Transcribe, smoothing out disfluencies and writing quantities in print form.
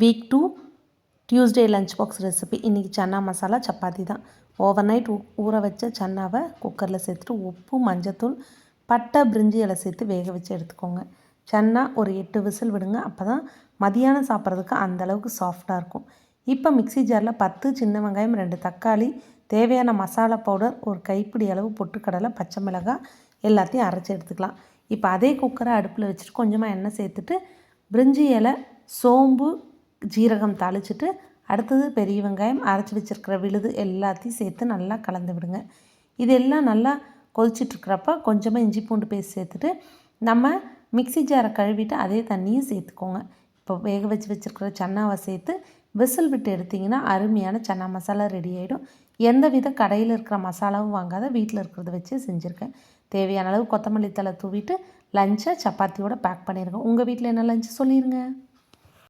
Week 2 Tuesday lunch box recipe. இன்றைக்கி சன்னா மசாலா சப்பாத்தி தான். Over night ஊற வச்ச சன்னாவை குக்கரில் சேர்த்துட்டு உப்பு, மஞ்சத்தூள், பட்டை, பிரிஞ்சி இலை சேர்த்து வேக வச்சு எடுத்துக்கோங்க. சன்னா ஒரு 8 விசில் விடுங்க. அப்போ தான் மதியானம் சாப்பிட்றதுக்கு அந்தளவுக்கு சாஃப்டாக இருக்கும். இப்போ மிக்ஸி ஜாரில் 10 சின்ன வெங்காயம், 2 தக்காளி, தேவையான மசாலா பவுடர், ஒரு கைப்பிடி அளவு பொட்டுக்கடலை, பச்சை மிளகாய் எல்லாத்தையும் அரைச்சி எடுத்துக்கலாம். இப்போ அதே குக்கரை அடுப்பில் வச்சுட்டு கொஞ்சமாக எண்ணெய் சேர்த்துட்டு பிரிஞ்சி இலை, சோம்பு, ஜீரகம் தாளிச்சிட்டு அடுத்தது பெரிய வெங்காயம், அரைச்சி வச்சுருக்கிற விழுது எல்லாத்தையும் சேர்த்து நல்லா கலந்து விடுங்க. இதெல்லாம் நல்லா கொதிச்சிட்ருக்கிறப்ப கொஞ்சமாக இஞ்சி பூண்டு பேஸ்ட் சேர்த்துட்டு நம்ம மிக்ஸி ஜாரை கழுவிட்டு அதே தண்ணியும் சேர்த்துக்கோங்க. இப்போ வேக வச்சுருக்கிற சன்னாவை சேர்த்து விசில் விட்டு எடுத்திங்கன்னா அருமையான சன்னா மசாலா ரெடி ஆகிடும். எந்த வித கடையில் இருக்கிற மசாலாவும் வாங்காத வீட்டில் இருக்கிறத வச்சு செஞ்சுருக்கேன். தேவையான அளவு கொத்தமல்லி தழை தூவிட்டு லஞ்சை சப்பாத்தியோடு பேக் பண்ணிடுங்க. உங்கள் வீட்டில் என்ன லஞ்சு சொல்லிடுங்க.